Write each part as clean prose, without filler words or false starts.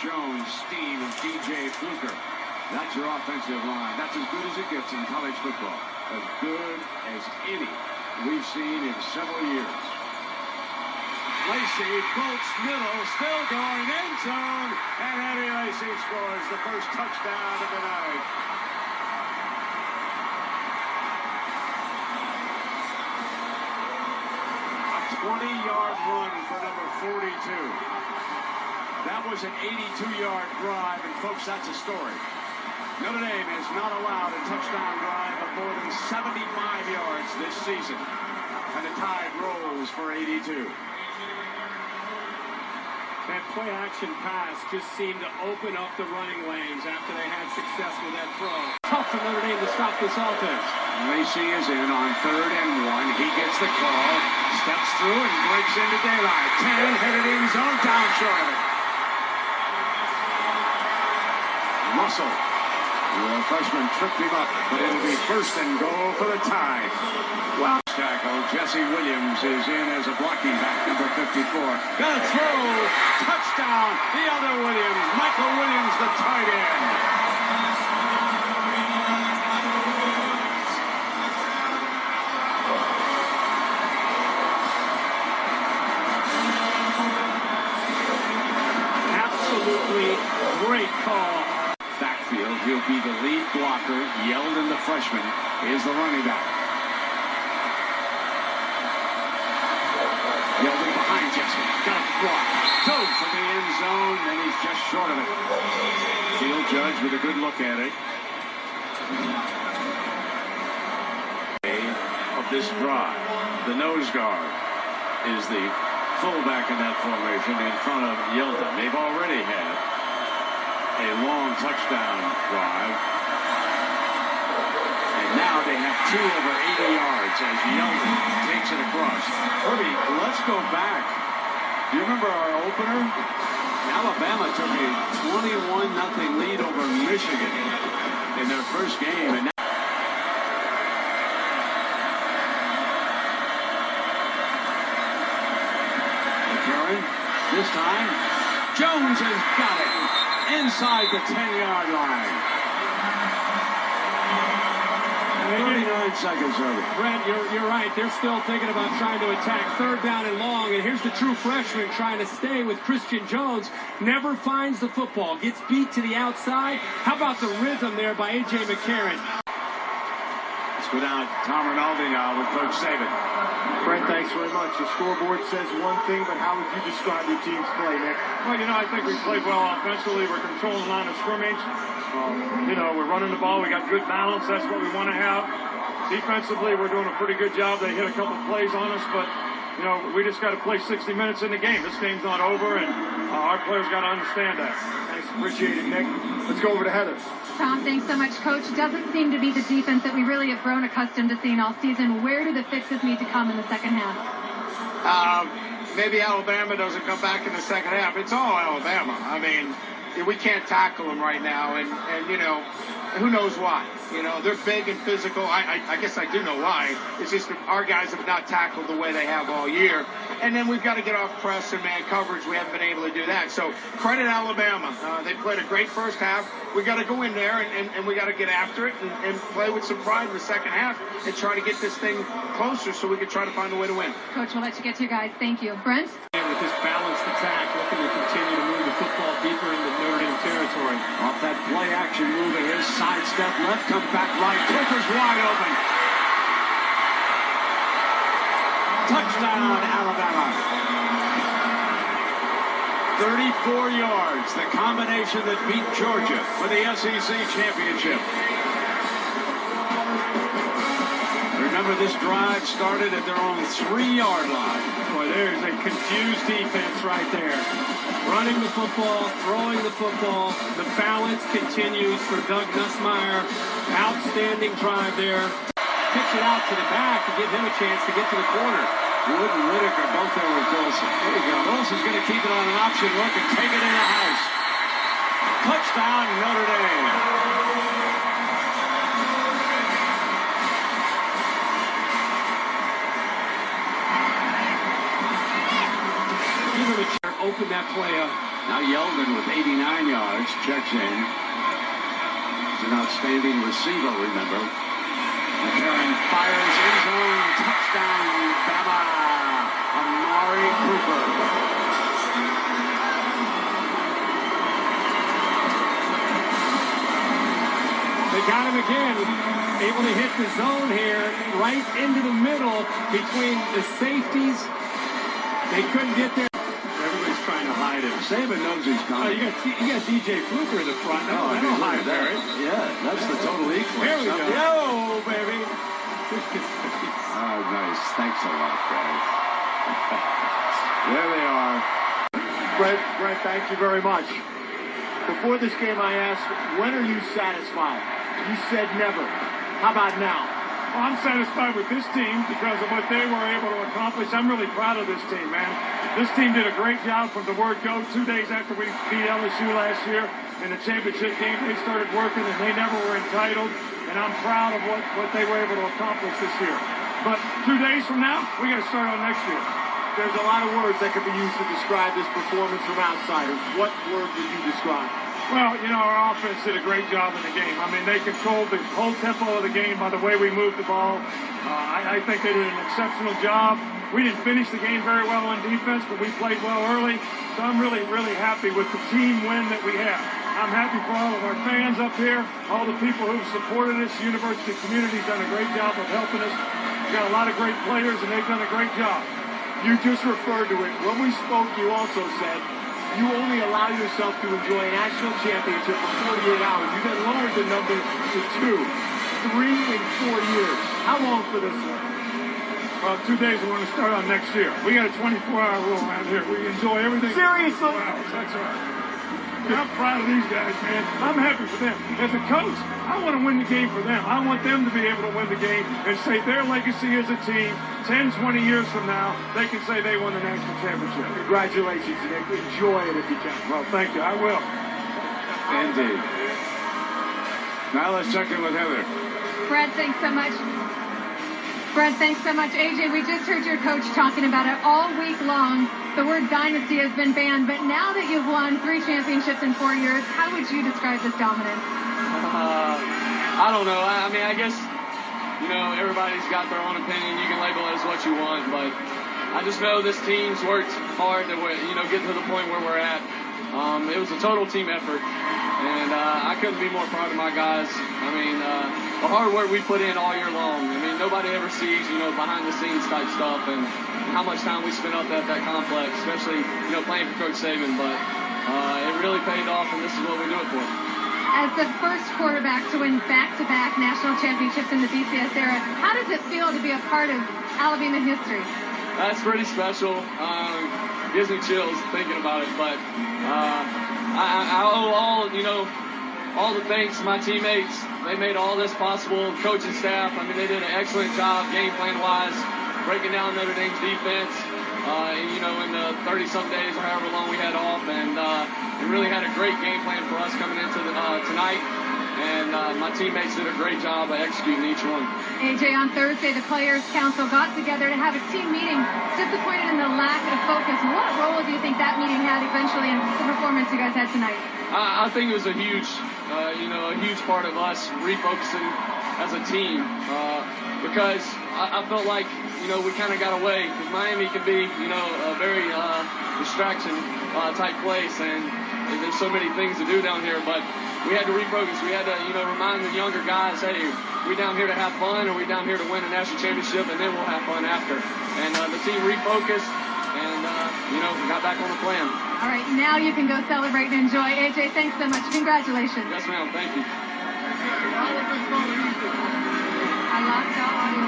Jones, Steen, and DJ Fluker. That's your offensive line. That's as good as it gets in college football. As good as any we've seen in several years. Lacey bolts middle, still going end zone, and Eddie Lacy scores the first touchdown of the night. A 20-yard run for number 42. That was an 82-yard drive, and folks, that's a story. Notre Dame is not allowed a touchdown drive of more than 75 yards this season, and the Tide rolls for 82. That play-action pass just seemed to open up the running lanes after they had success with that throw. Tough for Notre Dame to stop this offense. Lacy is in on 3rd and 1. He gets the call, steps through, and breaks into daylight. 10, headed in zone, down short of it. Russell, the freshman, tripped him up, but it'll be 1st and goal for the Tide. Well, tackle, Jesse Williams is in as a blocking back, number 54. Gonna throw, touchdown, the other Williams, Michael Williams, the tight end. Absolutely great call. Backfield, he'll be the lead blocker. Yeldon, the freshman, is the running back. Yeldon behind Jesse. Got a block. Dove for the end zone, and he's just short of it. Field judge with a good look at it. Of this drive, the nose guard is the fullback in that formation in front of Yeldon. They've already had a long touchdown drive, and now they have 2 over 80 yards as Yeldon takes it across. Herbie, let's go back. Do you remember our opener? Alabama took a 21-0 lead over Michigan in their first game, and now McCarron, this time Jones has got it inside the 10-yard line. 39 seconds of it. Brent, you're right. They're still thinking about trying to attack 3rd down and long. And here's the true freshman trying to stay with Christian Jones. Never finds the football. Gets beat to the outside. How about the rhythm there by A.J. McCarron? Let's go down Tom Rinaldi now with Coach Saban. Brent, thanks very much. The scoreboard says one thing, but how would you describe your team's play, Nick? Well, I think we played well offensively. We're controlling the line of scrimmage. We're running the ball. We got good balance. That's what we want to have. Defensively, we're doing a pretty good job. They hit a couple plays on us, but, we just got to play 60 minutes in the game. This game's not over, and our players got to understand that. Thanks. Appreciate it, Nick. Let's go over to Heather. Tom, thanks so much, Coach. It doesn't seem to be the defense that we really have grown accustomed to seeing all season. Where do the fixes need to come in the second half? Maybe Alabama doesn't come back in the second half. It's all Alabama. I mean, we can't tackle them right now, and who knows why. They're big and physical. I guess I do know why. It's just that our guys have not tackled the way they have all year. And then we've got to get off press and man coverage. We haven't been able to do that. So credit Alabama. They played a great first half. We got to go in there and we got to get after it and play with some pride in the second half and try to get this thing closer so we can try to find a way to win. Coach, we'll let you get to your guys. Thank you. Brent? With this balanced attack, looking to continue to move the football deeper into Notre Dame territory. Off that play-action move of his, sidestep left, come back right. Clippers wide open. Touchdown, Alabama. 34 yards, the combination that beat Georgia for the SEC championship. Remember, this drive started at their own 3-yard line. Boy, there's a confused defense right there. Running the football, throwing the football. The balance continues for Doug Nussmeier. Outstanding drive there. Pitch it out to the back to give him a chance to get to the corner. Wood and Whitaker both there with Wilson. There you go. Wilson's going to keep it on an option look and take it in the house. Touchdown, Notre Dame. Open that play up. Now Yeldon with 89 yards, checks in. He's an outstanding receiver, remember. McCarron fires end zone, touchdown, Bama, Amari Cooper. They got him again, able to hit the zone here, right into the middle between the safeties. They couldn't get there. Everybody's trying to hide him. Saban knows he's coming. You got DJ Fluker in the front. That'll hide there. Yeah, that's the total equal. Here we go. Yo, baby. Oh, nice. Thanks a lot, guys. There they are. Brett, thank you very much. Before this game, I asked, when are you satisfied? You said never. How about now? Well, I'm satisfied with this team because of what they were able to accomplish. I'm really proud of this team, man. This team did a great job from the word go. 2 days after we beat LSU last year in the championship game, they started working and they never were entitled. And I'm proud of what they were able to accomplish this year. But 2 days from now, we got to start on next year. There's a lot of words that could be used to describe this performance from outsiders. What word would you describe? Well, our offense did a great job in the game. I mean, they controlled the whole tempo of the game by the way we moved the ball. I think they did an exceptional job. We didn't finish the game very well on defense, but we played well early. So I'm really, really happy with the team win that we have. I'm happy for all of our fans up here, all the people who've supported us. The university community's done a great job of helping us. We've got a lot of great players, and they've done a great job. You just referred to it. When we spoke, you also said you only allow yourself to enjoy a national championship for 48 hours. You then lowered the number to 2. 3 in 4 years. How long for this one? Well, 2 days we're going to start on next year. We got a 24-hour rule around here. We enjoy everything. Seriously? Wow, that's right. I'm proud of these guys, man. I'm happy for them. As a coach, I want to win the game for them. I want them to be able to win the game and say their legacy as a team, 10, 20 years from now, they can say they won the national championship. Congratulations, Nick. Enjoy it if you can. Well, thank you. I will. Indeed. Now let's check in with Heather. Brett, thanks so much. Brett, thanks so much. AJ, we just heard your coach talking about it all week long. The word dynasty has been banned, but now that you've won 3 championships in 4 years, how would you describe this dominance? I don't know. I mean, I guess, everybody's got their own opinion. You can label it as what you want, but I just know this team's worked hard to, get to the point where we're at. It was a total team effort, and I couldn't be more proud of my guys. I mean, the hard work we put in all year long. I mean, nobody ever sees, behind-the-scenes type stuff and how much time we spent up at that complex, especially, playing for Coach Saban. But it really paid off, and this is what we do it for. As the first quarterback to win back-to-back national championships in the BCS era, how does it feel to be a part of Alabama history? That's pretty special. Gives me chills thinking about it, but I owe all the thanks to my teammates. They made all this possible. Coaching staff, I mean, they did an excellent job game plan-wise, breaking down Notre Dame's defense, in the 30-some days or however long we had off, and it really had a great game plan for us coming into tonight. And my teammates did a great job of executing each one. AJ, on Thursday, the Players' Council got together to have a team meeting. Disappointed in the lack of focus. What role do you think that meeting had eventually in the performance you guys had tonight? I think it was a huge part of us refocusing as a team because I felt like, we kind of got away because Miami can be, a very distraction type place, and there's so many things to do down here, but we had to refocus. We had to, remind the younger guys, hey, we down here to have fun, or we down here to win a national championship, and then we'll have fun after. And the team refocused and, got back on the plan. All right, now you can go celebrate and enjoy. AJ, thanks so much. Congratulations. Yes, ma'am. Thank you. I lost all audio.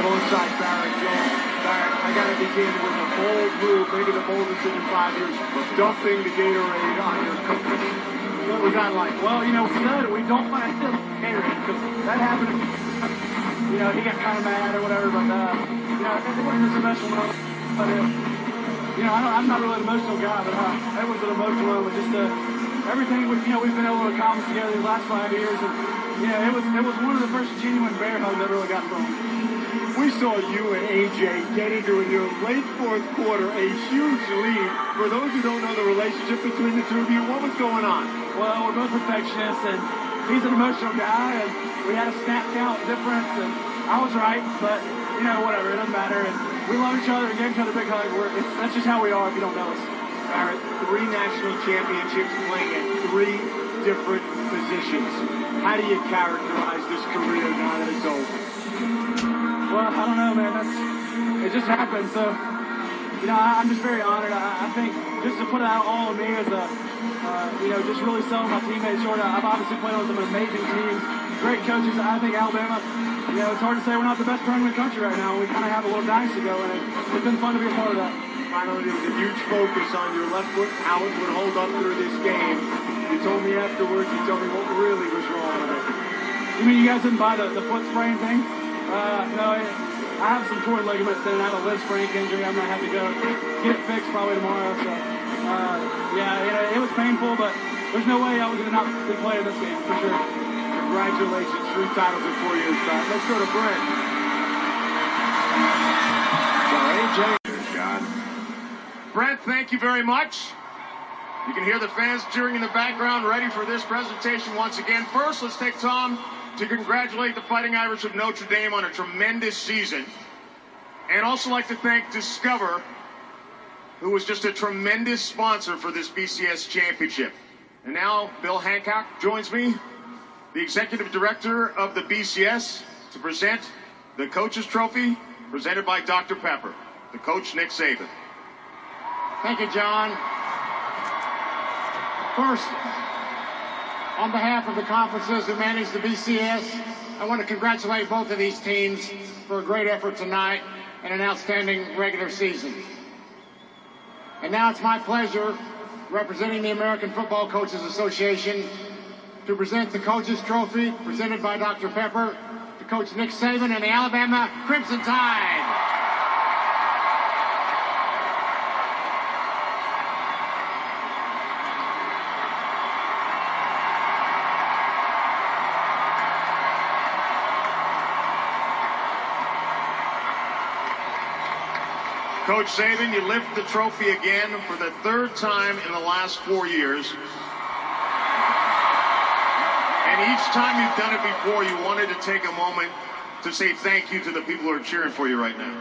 Alongside Barrett Jones. Barrett, I got to begin with a bold move, maybe the boldest in 5 years, dumping the Gatorade on your coach. What was that like? Well, we said we don't want to Gatorade because that happened. He got kind of mad or whatever, but it wasn't a special moment. But I'm not really an emotional guy, but it was an emotional moment. Just everything we've been able to accomplish together these last 5 years, and it was one of the first genuine bear hugs I really got from him. we saw you and AJ get into in your late fourth quarter a huge lead. For those who don't know the relationship between the two of you, what was going on? Well, we're both perfectionists, and he's an emotional guy, and we had a snap count difference, and I was right, but, you know, whatever, it doesn't matter. And we love each other and gave each other a big hug. That's just how we are if you don't know us. Barrett, 3 national championships playing at 3 different positions. How do you characterize this career now that it's over? Well, I don't know, man. It just happened. So, you know, I'm just very honored. I think just to put out all of me as you know, just really selling my teammates short. I've obviously played on some amazing teams, great coaches. I think Alabama, you know, it's hard to say we're not the best program in the country right now. We kind of have a little dynasty going, and it's been fun to be a part of that. Finally, there was a huge focus on your left foot, how it would hold up through this game. You told me afterwards, you told me what really was wrong with it. You mean you guys didn't buy the foot sprain thing? No, I have some torn ligaments and I have a Liz Frank injury. I'm going to have to go get it fixed probably tomorrow. So, yeah, it was painful, but there's no way I was going to not be playing this game, for sure. Congratulations, 3 titles in 4 years back. Let's go to Brent. So, AJ, John. Brent, thank you very much. You can hear the fans cheering in the background, ready for this presentation once again. First, let's take Tom to congratulate the Fighting Irish of Notre Dame on a tremendous season. And also like to thank Discover, who was just a tremendous sponsor for this BCS championship. And now Bill Hancock joins me, the executive director of the BCS, to present the Coach's Trophy presented by Dr. Pepper, the coach Nick Saban. Thank you, John. First, on behalf of the conferences that manage the BCS, I want to congratulate both of these teams for a great effort tonight and an outstanding regular season. And now it's my pleasure, representing the American Football Coaches Association, to present the Coach's Trophy presented by Dr. Pepper to Coach Nick Saban and the Alabama Crimson Tide. Coach Saban, you lift the trophy again for the 3rd time in the last 4 years. And each time you've done it before, you wanted to take a moment to say thank you to the people who are cheering for you right now.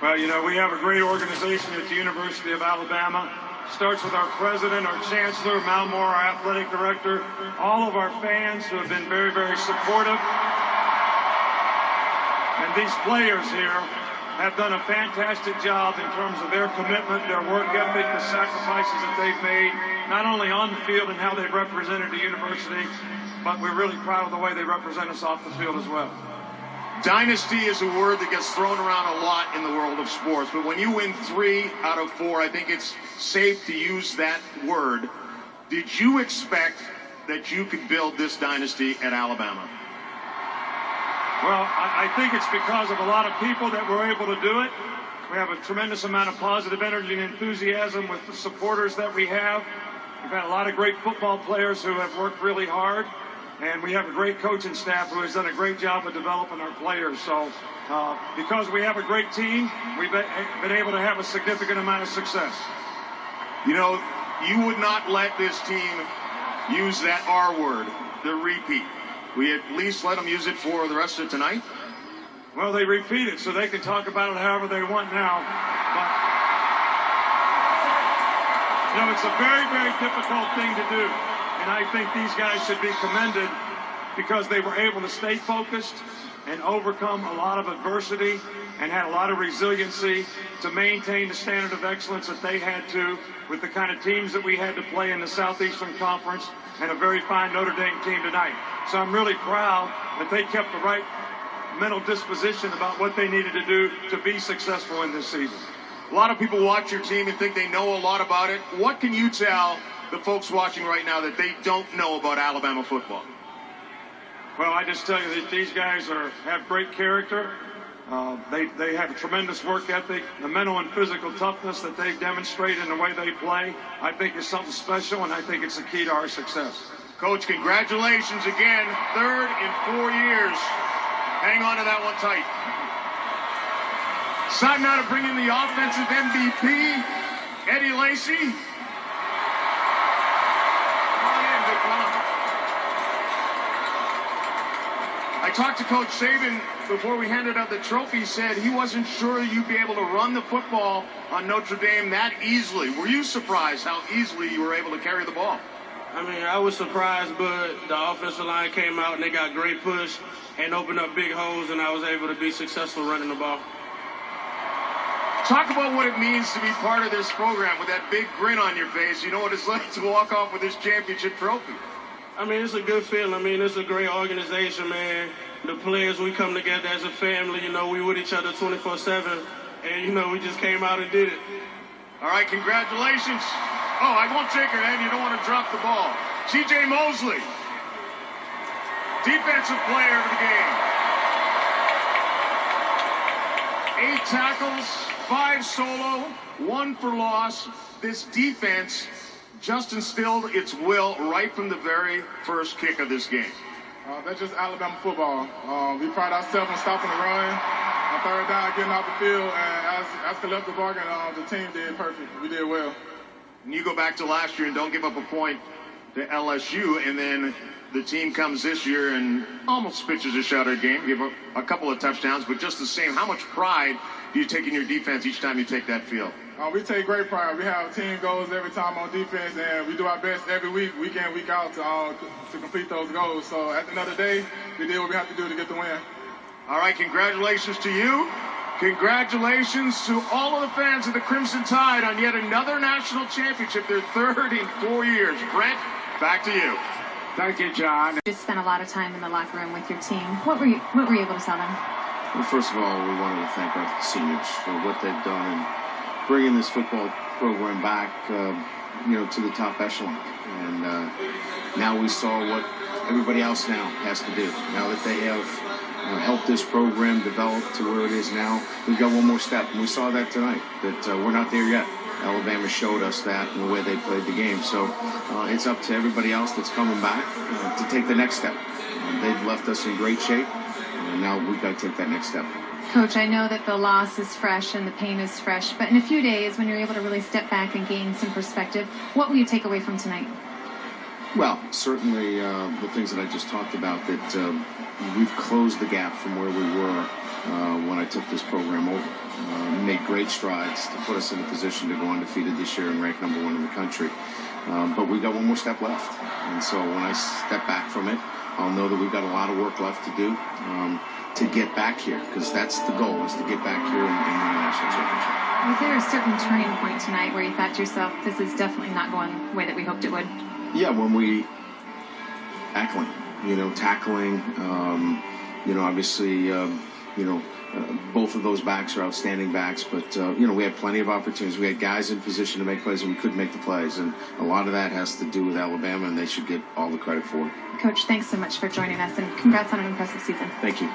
Well, you know, we have a great organization at the University of Alabama. Starts with our president, our chancellor, Mal Moore, our athletic director, all of our fans who have been very, very supportive. And these players here have done a fantastic job in terms of their commitment, their work ethic, the sacrifices that they've made, not only on the field and how they've represented the university, but we're really proud of the way they represent us off the field as well. Dynasty is a word that gets thrown around a lot in the world of sports, but when you win 3 out of 4, I think it's safe to use that word. Did you expect that you could build this dynasty at Alabama? Well, I think it's because of a lot of people that were able to do it. We have a tremendous amount of positive energy and enthusiasm with the supporters that we have. We've had a lot of great football players who have worked really hard. And we have a great coaching staff who has done a great job of developing our players. So because we have a great team, we've been able to have a significant amount of success. You know, you would not let this team use that R word, the repeat. We at least let them use it for the rest of tonight? Well, they repeat it, so they can talk about it however they want now. But, you know, it's a very, very difficult thing to do. And I think these guys should be commended because they were able to stay focused and overcome a lot of adversity and had a lot of resiliency to maintain the standard of excellence that they had to with the kind of teams that we had to play in the Southeastern Conference and a very fine Notre Dame team tonight. So I'm really proud that they kept the right mental disposition about what they needed to do to be successful in this season. A lot of people watch your team and think they know a lot about it. What can you tell the folks watching right now that they don't know about Alabama football? Well, I just tell you that these guys have great character. They have a tremendous work ethic. The mental and physical toughness that they've demonstrated in the way they play, I think is something special, and I think it's the key to our success. Coach, congratulations again. 3rd in 4 years. Hang on to that one tight. It's time now to bring in the offensive MVP, Eddie Lacy. Come on in, big fella. I talked to Coach Saban before we handed out the trophy. He said he wasn't sure you'd be able to run the football on Notre Dame that easily. Were you surprised how easily you were able to carry the ball? I mean, I was surprised, but the offensive line came out and they got great push and opened up big holes, and I was able to be successful running the ball. Talk about what it means to be part of this program with that big grin on your face. You know what it's like to walk off with this championship trophy. I mean, it's a good feeling. I mean, it's a great organization, man. The players, we come together as a family. You know, we with each other 24/7, and, you know, we just came out and did it. All right, congratulations. Oh, I won't take your hand. You don't want to drop the ball. C.J. Mosley, defensive player of the game. 8 tackles, 5 solo, 1 for loss. This defense just instilled its will right from the very first kick of this game. That's just Alabama football. We pride ourselves on stopping the run, on third down, getting off the field, and as collective bargain, the team did perfect. We did well. And you go back to last year and don't give up a point to LSU, and then the team comes this year and almost pitches a shutout game, give up a couple of touchdowns, but just the same, how much pride do you take in your defense each time you take that field? We take great pride. We have team goals every time on defense, and we do our best every week, week in, week out, to complete those goals. So at the end of the day, we did what we have to do to get the win. All right, congratulations to you. Congratulations to all of the fans of the Crimson Tide on yet another national championship, their 3rd in 4 years. Brent, back to you. Thank you, John. You just spent a lot of time in the locker room with your team. What were you able to tell them? Well, first of all, we wanted to thank our seniors for what they've done in bringing this football program back, to the top echelon. And now we saw what everybody else now has to do. Now that they have helped this program develop to where it is now, we've got one more step. And we saw that tonight, that we're not there yet. Alabama showed us that in the way they played the game. So it's up to everybody else that's coming back to take the next step. They've left us in great shape, and now we've got to take that next step. Coach, I know that the loss is fresh and the pain is fresh, but in a few days, when you're able to really step back and gain some perspective, what will you take away from tonight? Well, certainly the things that I just talked about, that we've closed the gap from where we were when I took this program over. Made great strides to put us in a position to go undefeated this year and rank #1 in the country. But we've got one more step left. And so when I step back from it, I'll know that we've got a lot of work left to do to get back here, because that's the goal, is to get back here and win the national championship. Was there a certain turning point tonight where you thought to yourself, this is definitely not going the way that we hoped it would? Yeah, when we tackling, obviously, both of those backs are outstanding backs, but, we had plenty of opportunities. We had guys in position to make plays, and we couldn't make the plays. And a lot of that has to do with Alabama, and they should get all the credit for it. Coach, thanks so much for joining us, and congrats on an impressive season. Thank you.